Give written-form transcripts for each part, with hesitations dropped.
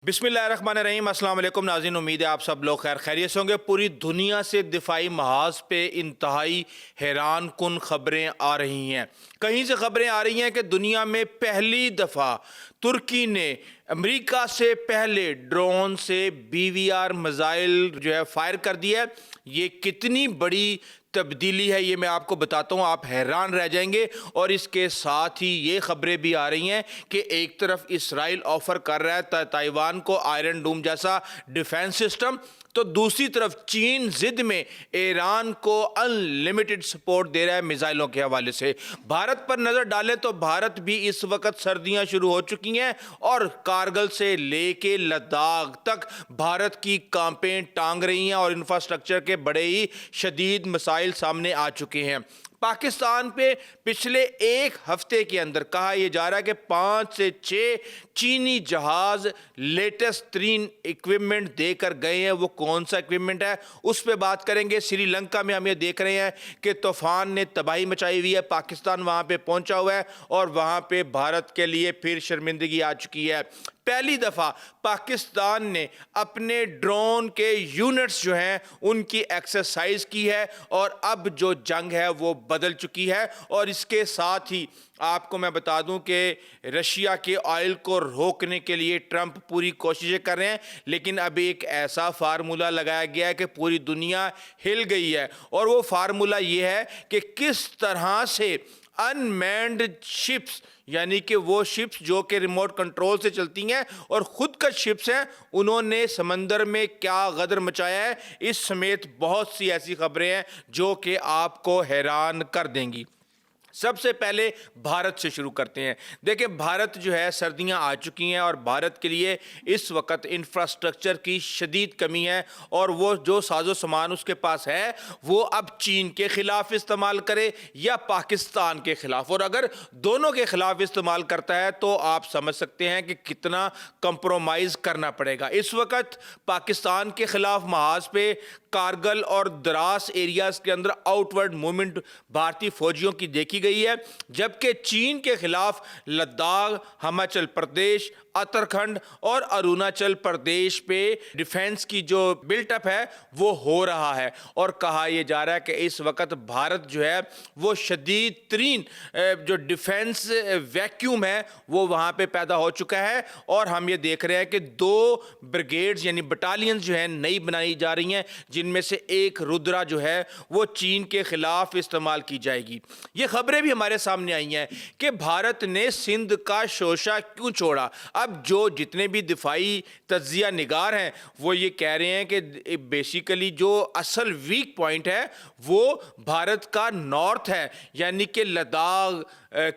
बिस्मिल्लाहिर्रहमानिर्रहीम। अस्सलाम वालेकुम नाज़रीन, उम्मीद है आप सब लोग खैर खैरियत से होंगे। पूरी दुनिया से दिफाई महाज पे इंतहाई हैरान कुन खबरें आ रही हैं। कहीं से खबरें आ रही हैं कि दुनिया में पहली दफ़ा तुर्की ने अमेरिका से पहले ड्रोन से BVR मिसाइल जो है फायर कर दिया है। ये कितनी बड़ी तब्दीली है ये मैं आपको बताता हूँ, आप हैरान रह जाएंगे। और इसके साथ ही ये खबरें भी आ रही हैं कि एक तरफ इसराइल ऑफर कर रहा है ताइवान को आयरन डोम जैसा डिफेंस सिस्टम, तो दूसरी तरफ चीन जिद में ईरान को अनलिमिटेड सपोर्ट दे रहा है मिसाइलों के हवाले से। भारत पर नजर डालें तो भारत भी इस वक्त सर्दियां शुरू हो चुकी हैं और कारगिल से लेके लद्दाख तक भारत की कांपें टांग रही हैं और इंफ्रास्ट्रक्चर के बड़े ही शदीद मसाइल सामने आ चुके हैं। पाकिस्तान पे पिछले एक हफ्ते के अंदर कहा यह जा रहा है कि 5 से 6 चीनी जहाज लेटेस्ट तरीन इक्विपमेंट देकर गए हैं। वो कौन सा इक्विपमेंट है उस पर बात करेंगे। श्रीलंका में हम ये देख रहे हैं कि तूफान ने तबाही मचाई हुई है, पाकिस्तान वहां पे पहुंचा हुआ है और वहां पे भारत के लिए फिर शर्मिंदगी आ चुकी है। पहली दफा पाकिस्तान ने अपने ड्रोन के यूनिट्स जो हैं उनकी एक्सरसाइज की है और अब जो जंग है वो बदल चुकी है। और इसके साथ ही आपको मैं बता दूं कि रशिया के ऑयल को रोकने के लिए ट्रंप पूरी कोशिशें कर रहे हैं, लेकिन अभी एक ऐसा फार्मूला लगाया गया है कि पूरी दुनिया हिल गई है। और वो फार्मूला ये है कि किस तरह से अनमैन्ड शिप्स, यानी कि वो शिप्स जो कि रिमोट कंट्रोल से चलती हैं और खुद का शिप्स हैं, उन्होंने समंदर में क्या गदर मचाया है, इस समेत बहुत सी ऐसी खबरें हैं जो कि आपको हैरान कर देंगी। सबसे पहले भारत से शुरू करते हैं। देखिए, भारत जो है सर्दियां आ चुकी हैं और भारत के लिए इस वक्त इंफ्रास्ट्रक्चर की शदीद कमी है और वो जो साजो सामान उसके पास है वो अब चीन के खिलाफ इस्तेमाल करे या पाकिस्तान के खिलाफ। और अगर दोनों के खिलाफ इस्तेमाल करता है तो आप समझ सकते हैं कि कितना कंप्रोमाइज करना पड़ेगा। इस वक्त पाकिस्तान के खिलाफ महाज पे कारगिल और द्रास एरियाज के अंदर आउटवर्ड मूवमेंट भारतीय फौजियों की देखी गई है, जबकि चीन के खिलाफ लद्दाख, हिमाचल प्रदेश, उत्तराखंड और अरुणाचल प्रदेश पे डिफेंस की जो बिल्टअप है वो हो रहा है। और कहा यह जा रहा है कि इस वक्त भारत जो है वो शदीद तरीन जो डिफेंस वैक्यूम है वो वहां पे पैदा हो चुका है। और हम ये देख रहे हैं कि 2 ब्रिगेड्स यानी बटालियंस जो है नई बनाई जा रही हैं, जिनमें से एक रुद्रा जो है वो चीन के खिलाफ इस्तेमाल की जाएगी। ये खबरें भी हमारे सामने आई हैं कि भारत ने सिंध का शोशा क्यों छोड़ा। अब जो जितने भी दिफाई तज्जिया निगार हैं वो ये कह रहे हैं कि बेसिकली जो असल वीक पॉइंट है वो भारत का नॉर्थ है, यानी कि लद्दाख,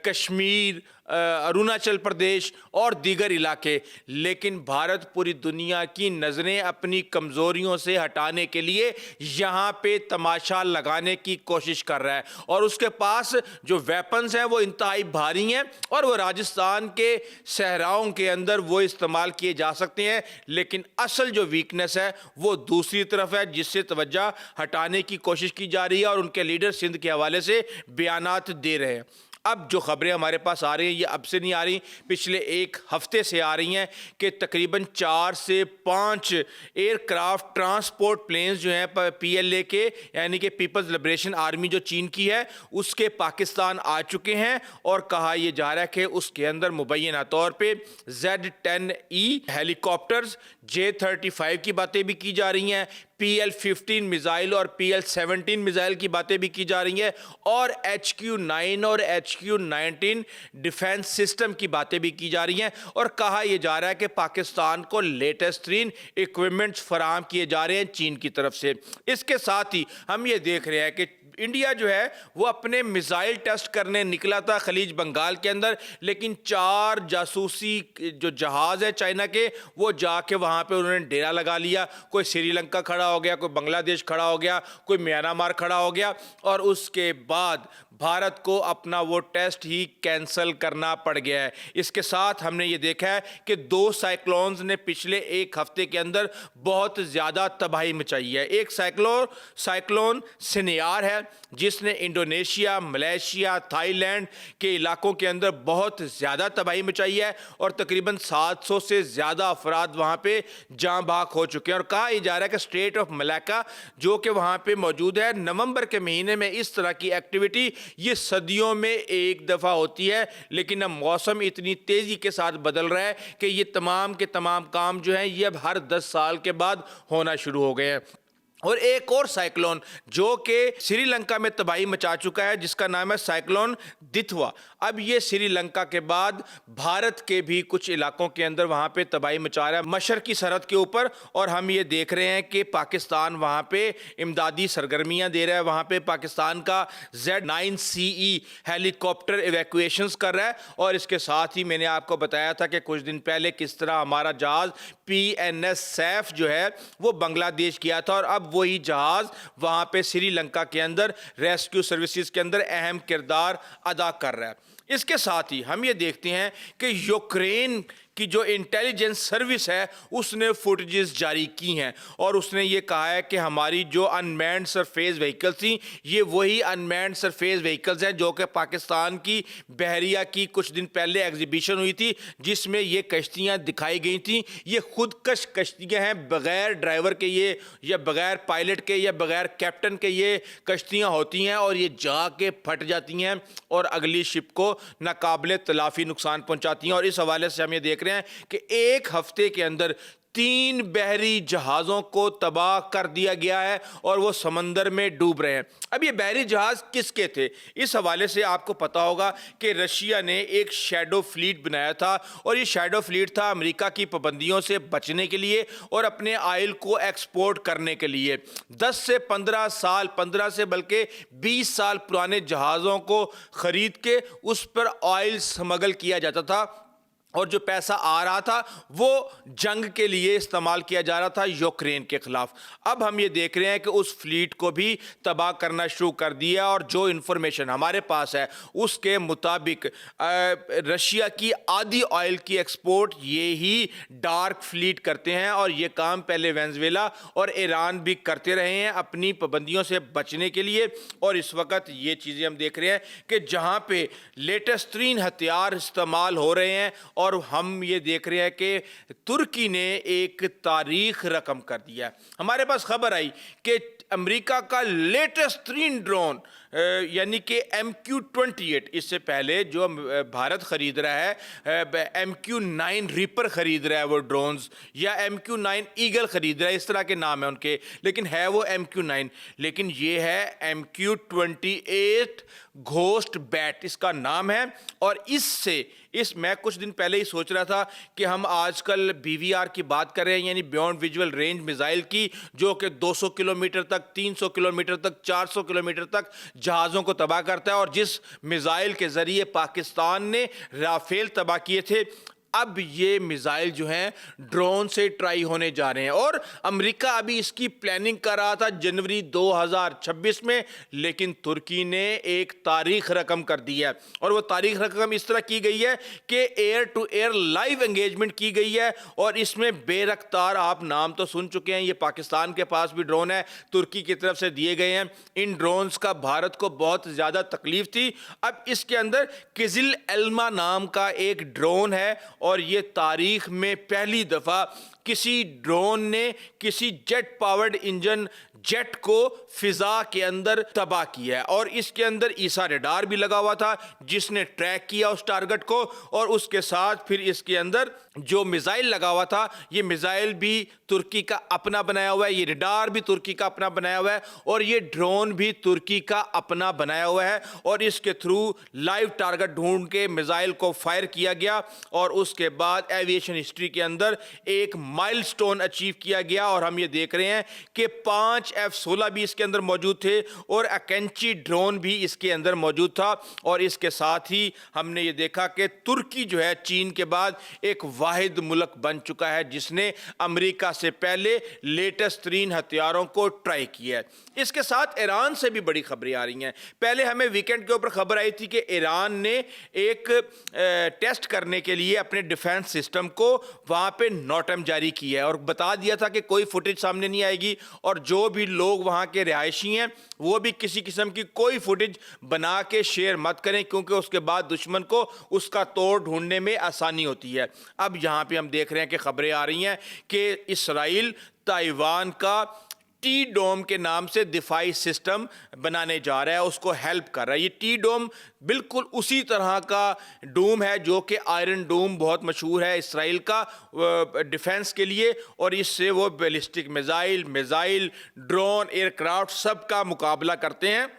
कश्मीर, अरुणाचल प्रदेश और दीगर इलाके। लेकिन भारत पूरी दुनिया की नज़रें अपनी कमज़ोरियों से हटाने के लिए यहाँ पे तमाशा लगाने की कोशिश कर रहा है और उसके पास जो वेपन्स हैं वो इंतहाई भारी हैं और वो राजस्थान के सहराओं के अंदर वो इस्तेमाल किए जा सकते हैं। लेकिन असल जो वीकनेस है वो दूसरी तरफ है, जिससे तवज्जो हटाने की कोशिश की जा रही है और उनके लीडर सिंध के हवाले से बयानात दे रहे हैं। अब जो खबरें हमारे पास आ रही हैं ये अब से नहीं आ रही, पिछले एक हफ्ते से आ रही हैं कि तकरीबन 4 से 5 एयरक्राफ्ट ट्रांसपोर्ट प्लेन्स जो हैं PLA के, यानी कि पीपल्स लिबरेशन आर्मी जो चीन की है, उसके पाकिस्तान आ चुके हैं। और कहा यह जा रहा है कि उसके अंदर मुबैना तौर पे Z-10E हेलीकॉप्टर्स, J-35 की बातें भी की जा रही हैं, PL-15 मिसाइल और PL-17 मिसाइल की बातें भी की जा रही हैं और HQ-9 और HQ-19 डिफेंस सिस्टम की बातें भी की जा रही हैं। और कहा यह जा रहा है कि पाकिस्तान को लेटेस्ट तरीन इक्विपमेंट्स फराहम किए जा रहे हैं चीन की तरफ से। इसके साथ ही हम ये देख रहे हैं कि इंडिया जो है वो अपने मिसाइल टेस्ट करने निकला था खलीज बंगाल के अंदर, लेकिन 4 जासूसी जो जहाज है चाइना के वो जाके वहां पे उन्होंने डेरा लगा लिया। कोई श्रीलंका खड़ा हो गया, कोई बांग्लादेश खड़ा हो गया, कोई म्यांमार खड़ा हो गया और उसके बाद भारत को अपना वो टेस्ट ही कैंसिल करना पड़ गया है। इसके साथ हमने ये देखा है कि 2 साइक्लोन्स ने पिछले एक हफ्ते के अंदर बहुत ज़्यादा तबाही मचाई है। एक साइक्लोन सिनियार है जिसने इंडोनेशिया, मलेशिया, थाईलैंड के इलाकों के अंदर बहुत ज़्यादा तबाही मचाई है और तकरीबन 700 से ज़्यादा अफराद वहाँ पे जाँ बाक हो चुके हैं। और कहा जा रहा है कि स्टेट ऑफ मलाक्का जो कि वहाँ पे मौजूद है, नवंबर के महीने में इस तरह की एक्टिविटी ये सदियों में एक दफ़ा होती है, लेकिन अब मौसम इतनी तेज़ी के साथ बदल रहा है कि ये तमाम के तमाम काम जो हैं ये अब हर 10 साल के बाद होना शुरू हो गए हैं। और एक और साइक्लोन जो कि श्रीलंका में तबाही मचा चुका है जिसका नाम है साइक्लोन दितवा, अब ये श्रीलंका के बाद भारत के भी कुछ इलाकों के अंदर वहाँ पे तबाही मचा रहा है मशरक़ी की सरहद के ऊपर। और हम ये देख रहे हैं कि पाकिस्तान वहाँ पे इमदादी सरगर्मियाँ दे रहा है। वहाँ पे पाकिस्तान का Z9CE हेलीकॉप्टर इवैक्यूएशंस कर रहा है। और इसके साथ ही मैंने आपको बताया था कि कुछ दिन पहले किस तरह हमारा जहाज़ PNS सैफ जो है वो बांग्लादेश गया था और अब वही जहाज वहां पे श्रीलंका के अंदर रेस्क्यू सर्विसेज के अंदर अहम किरदार अदा कर रहा है। इसके साथ ही हम ये देखते हैं कि यूक्रेन की जो इंटेलिजेंस सर्विस है उसने फुटेजेस जारी की हैं और उसने ये कहा है कि हमारी जो अनमैन्ड सरफेस व्हीकल्स थी ये वही अनमैन्ड सरफेस व्हीकल्स हैं जो कि पाकिस्तान की बहरिया की कुछ दिन पहले एग्जीबिशन हुई थी जिसमें ये कश्तियां दिखाई गई थी। ये खुदकश कश्तियां हैं, बगैर ड्राइवर के ये या बगैर पायलट के या बगैर कैप्टन के ये कश्तियां होती हैं और ये जाके फट जाती हैं और अगली शिप को नाकाबिले तलाफी नुकसान पहुंचाती हैं। और इस हवाले से हम ये देख रहे हैं कि एक हफ्ते के अंदर 3 बहरी जहाज़ों को तबाह कर दिया गया है और वो समंदर में डूब रहे हैं। अब ये बहरी जहाज़ किसके थे? इस हवाले से आपको पता होगा कि रशिया ने एक शैडो फ्लीट बनाया था और ये शैडो फ्लीट था अमेरिका की पाबंदियों से बचने के लिए और अपने ऑयल को एक्सपोर्ट करने के लिए। 10 से 15 साल, 15 से बल्कि 20 साल पुराने जहाज़ों को ख़रीद के उस पर ऑयल स्मगल किया जाता था और जो पैसा आ रहा था वो जंग के लिए इस्तेमाल किया जा रहा था यूक्रेन के खिलाफ। अब हम ये देख रहे हैं कि उस फ्लीट को भी तबाह करना शुरू कर दिया और जो इन्फॉर्मेशन हमारे पास है उसके मुताबिक रशिया की आधी ऑयल की एक्सपोर्ट ये ही डार्क फ्लीट करते हैं और ये काम पहले वेनेजुएला और ईरान भी करते रहे हैं अपनी पाबंदियों से बचने के लिए। और इस वक्त ये चीज़ें हम देख रहे हैं कि जहाँ पे लेटेस्ट तरीन हथियार इस्तेमाल हो रहे हैं और हम ये देख रहे हैं कि तुर्की ने एक तारीख रकम कर दिया है। हमारे पास खबर आई कि अमेरिका का लेटेस्ट तरीन ड्रोन यानी कि MQ-28, इससे पहले जो भारत खरीद रहा है MQ-9 रीपर खरीद रहा है वो ड्रोन्स या MQ-9 ईगल खरीद रहा है, इस तरह के नाम है उनके, लेकिन है वो MQ-9, लेकिन ये है MQ-28 घोस्ट बैट इसका नाम है। और मैं कुछ दिन पहले ही सोच रहा था कि हम आजकल BVR की बात कर रहे हैं यानी बियॉन्ड विजुअल रेंज मिसाइल की, जो कि 200 किलोमीटर तक, 300 किलोमीटर तक, 400 किलोमीटर तक जहाज़ों को तबाह करता है और जिस मिसाइल के ज़रिए पाकिस्तान ने राफेल तबाह किए थे अब ये मिसाइल जो हैं ड्रोन से ट्राई होने जा रहे हैं। और अमेरिका अभी इसकी प्लानिंग कर रहा था जनवरी 2026 में, लेकिन तुर्की ने एक तारीख रकम कर दी है और वो तारीख रकम इस तरह की गई है कि air to air live engagement की गई है। और इसमें बेरख्तार, आप नाम तो सुन चुके हैं, ये पाकिस्तान के पास भी ड्रोन है, तुर्की की तरफ से दिए गए हैं। इन ड्रोन्स का भारत को बहुत ज़्यादा तकलीफ थी। अब इसके अंदर किजिल एल्मा नाम का एक ड्रोन है और ये तारीख में पहली दफा किसी ड्रोन ने किसी जेट पावर्ड इंजन जेट को फिजा के अंदर तबाह किया है। और इसके अंदर ईसा रडार भी लगा हुआ था जिसने ट्रैक किया उस टारगेट को, और उसके साथ फिर इसके अंदर जो मिसाइल लगा हुआ था ये मिसाइल भी तुर्की का अपना बनाया हुआ है, ये रडार भी तुर्की का अपना बनाया हुआ है और ये ड्रोन भी तुर्की का अपना बनाया हुआ है। और इसके थ्रू लाइव टारगेट ढूंढ के मिसाइल को फायर किया गया और उसके बाद एविएशन हिस्ट्री के अंदर एक माइलस्टोन अचीव किया गया और हम ये देख रहे हैं कि 5 F-16 भी इसके अंदर मौजूद थे और अकेंची ड्रोन भी इसके अंदर मौजूद था। और इसके साथ ही हमने ये देखा कि तुर्की जो है चीन के बाद एक वाहिद मुल्क बन चुका है जिसने अमेरिका से पहले लेटेस्ट तरीन हथियारों को ट्राई किया है। इसके साथ ईरान से भी बड़ी खबरें आ रही हैं। पहले हमें वीकेंड के ऊपर खबर आई थी कि ईरान ने एक टेस्ट करने के लिए अपने डिफेंस सिस्टम को वहां पे नोटम जारी किया है और बता दिया था कि कोई फुटेज सामने नहीं आएगी और जो भी लोग वहां के रिहायशी हैं वो भी किसी किस्म की कोई फुटेज बना के शेयर मत करें, क्योंकि उसके बाद दुश्मन को उसका तोड़ ढूंढने में आसानी होती है। अब यहां पे हम देख रहे हैं कि खबरें आ रही हैं कि इसराइल ताइवान का टी डोम के नाम से दिफाई सिस्टम बनाने जा रहा है, उसको हेल्प कर रहा है। ये टी डोम बिल्कुल उसी तरह का डोम है जो कि आयरन डोम बहुत मशहूर है इसराइल का डिफेंस के लिए, और इससे वो बैलिस्टिक मिसाइल ड्रोन एयरक्राफ्ट सब का मुकाबला करते हैं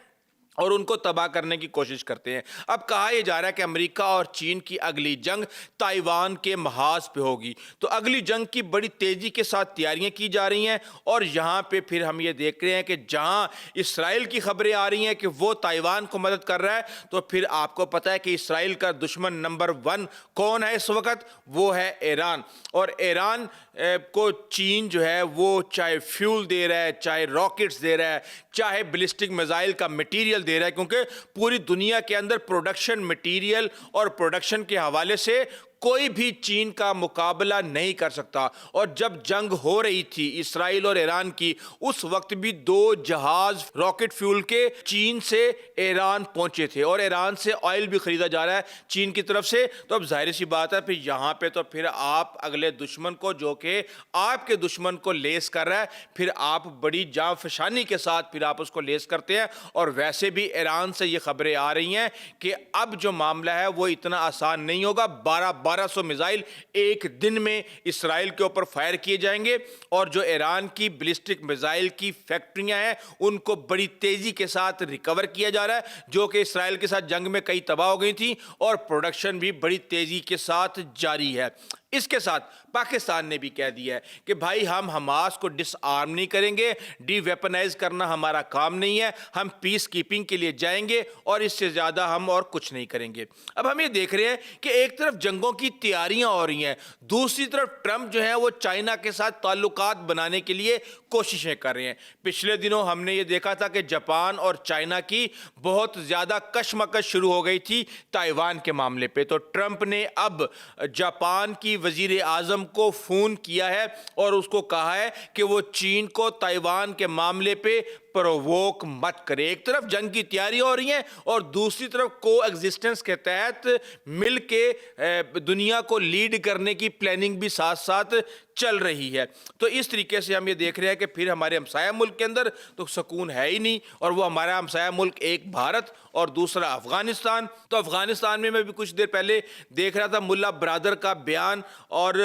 और उनको तबाह करने की कोशिश करते हैं। अब कहा यह जा रहा है कि अमेरिका और चीन की अगली जंग ताइवान के महाज पे होगी, तो अगली जंग की बड़ी तेजी के साथ तैयारियां की जा रही हैं। और यहाँ पे फिर हम ये देख रहे हैं कि जहाँ इसराइल की खबरें आ रही हैं कि वो ताइवान को मदद कर रहा है, तो फिर आपको पता है कि इसराइल का दुश्मन नंबर 1 कौन है इस वक्त, वो है ईरान। और ईरान को चीन जो है वो चाहे फ्यूल दे रहा है, चाहे रॉकेट्स दे रहा है, चाहे बैलिस्टिक मिसाइल का मटेरियल दे रहा है, क्योंकि पूरी दुनिया के अंदर प्रोडक्शन मटेरियल और प्रोडक्शन के हवाले से कोई भी चीन का मुकाबला नहीं कर सकता। और जब जंग हो रही थी इसराइल और ईरान की, उस वक्त भी 2 जहाज रॉकेट फ्यूल के चीन से ईरान पहुंचे थे और ईरान से ऑयल भी खरीदा जा रहा है चीन की तरफ से। तो अब जाहिर सी बात है फिर यहाँ पे तो फिर आप अगले दुश्मन को, जो कि आपके दुश्मन को लेस कर रहा है, फिर आप बड़ी जान फशानी के साथ फिर आप उसको लेस करते हैं। और वैसे भी ईरान से ये खबरें आ रही हैं कि अब जो मामला है वो इतना आसान नहीं होगा। 1200 मिसाइल एक दिन में इसराइल के ऊपर फायर किए जाएंगे और जो ईरान की बैलिस्टिक मिसाइल की फैक्ट्रियां हैं उनको बड़ी तेजी के साथ रिकवर किया जा रहा है, जो कि इसराइल के साथ जंग में कई तबाह हो गई थी, और प्रोडक्शन भी बड़ी तेजी के साथ जारी है। इसके साथ पाकिस्तान ने भी कह दिया है कि भाई हम हमास को डिसआर्म नहीं करेंगे, डीवेपनाइज करना हमारा काम नहीं है, हम पीस कीपिंग के लिए जाएंगे और इससे ज़्यादा हम और कुछ नहीं करेंगे। अब हम ये देख रहे हैं कि एक तरफ जंगों की तैयारियां हो रही हैं, दूसरी तरफ ट्रंप जो है वो चाइना के साथ ताल्लुकात बनाने के लिए कोशिशें कर रहे हैं। पिछले दिनों हमने ये देखा था कि जापान और चाइना की बहुत ज़्यादा कशमकश शुरू हो गई थी ताइवान के मामले पे, तो ट्रंप ने अब जापान की वजीर आजम को फोन किया है और उसको कहा है कि वो चीन को ताइवान के मामले पे प्रोवोक मत करे। एक तरफ जंग की तैयारी हो रही है और दूसरी तरफ को एग्जिस्टेंस के तहत मिलके दुनिया को लीड करने की प्लानिंग भी साथ साथ चल रही है। तो इस तरीके से हम ये देख रहे हैं कि फिर हमारे हमसाया मुल्क के अंदर तो सुकून है ही नहीं, और वो हमारा हमसाया मुल्क एक भारत और दूसरा अफगानिस्तान। तो अफगानिस्तान में मैं भी कुछ देर पहले देख रहा था मुल्ला ब्रादर का बयान, और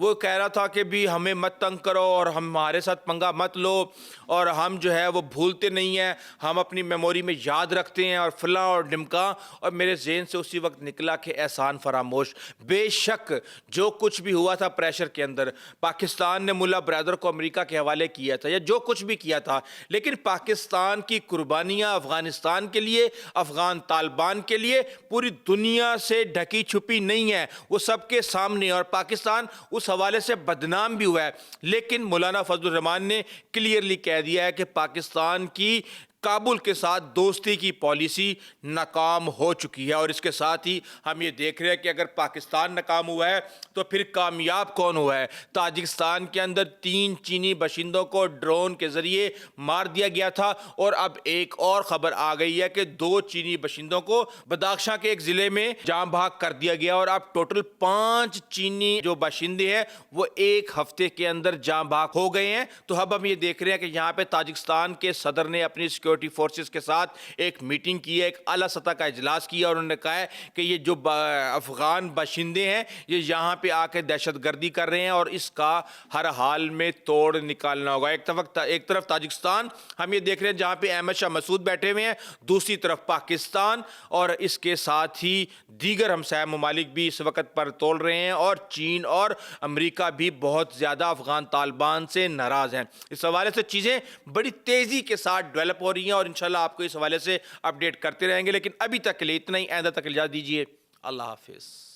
वो कह रहा था कि भी हमें मत तंग करो और हमारे साथ पंगा मत लो, और हम जो है वो भूलते नहीं हैं, हम अपनी मेमोरी में याद रखते हैं और फला और डिमका। और मेरे ज़हन से उसी वक्त निकला कि एहसान फरामोश। बेशक जो कुछ भी हुआ था प्रेशर के अंदर, पाकिस्तान ने मुल्ला ब्रदर को अमेरिका के हवाले किया था या जो कुछ भी किया था, लेकिन पाकिस्तान की कुर्बानियां अफगानिस्तान के लिए, अफगान तालिबान के लिए पूरी दुनिया से ढकी छुपी नहीं है, वो सबके सामने, और पाकिस्तान उस हवाले से बदनाम भी हुआ है। लेकिन मौलाना फजलुर रहमान ने क्लियरली कह दिया है कि पाकिस्तान की काबुल के साथ दोस्ती की पॉलिसी नाकाम हो चुकी है। और इसके साथ ही हम ये देख रहे हैं कि अगर पाकिस्तान नाकाम हुआ है तो फिर कामयाब कौन हुआ है। ताजिकिस्तान के अंदर 3 चीनी बाशिंदों को ड्रोन के ज़रिए मार दिया गया था, और अब एक और ख़बर आ गई है कि 2 चीनी बाशिंदों को बदाख्शां के एक ज़िले में जाम भाग कर दिया गया, और अब टोटल 5 चीनी जो बाशिंदे हैं वो 1 हफ्ते के अंदर जाम भाग हो गए हैं। तो अब हम ये देख रहे हैं कि यहाँ पे ताजिकिस्तान के सदर ने अपनी سیکورٹی فورسز کے ساتھ ایک میٹنگ کی ہے, ایک اعلیٰ سطح کا اجلاس کیا, اور انہوں نے کہا ہے کہ یہ جو افغان باشندے ہیں یہ یہاں پہ آ کے دہشت گردی کر رہے ہیں اور اس کا ہر حال میں توڑ نکالنا ہوگا. ایک طرف تاجکستان ہم یہ دیکھ رہے ہیں جہاں پہ احمد شاہ مسعود بیٹھے ہوئے ہیں, دوسری طرف پاکستان, اور اس کے ساتھ ہی دیگر ہمسایہ ممالک بھی اس وقت پر تول رہے ہیں, اور چین اور امریکہ بھی بہت زیادہ افغان طالبان سے ناراض ہیں. اس حوالے سے چیزیں بڑی تیزی کے ساتھ ڈیولپ ہو رہی ہیں اور انشاءاللہ آپ کو اس حوالے سے اپڈیٹ کرتے رہیں گے, لیکن ابھی تک کے لیے اتنا ہی. آئندہ تک اجازت دیجیے. اللہ حافظ.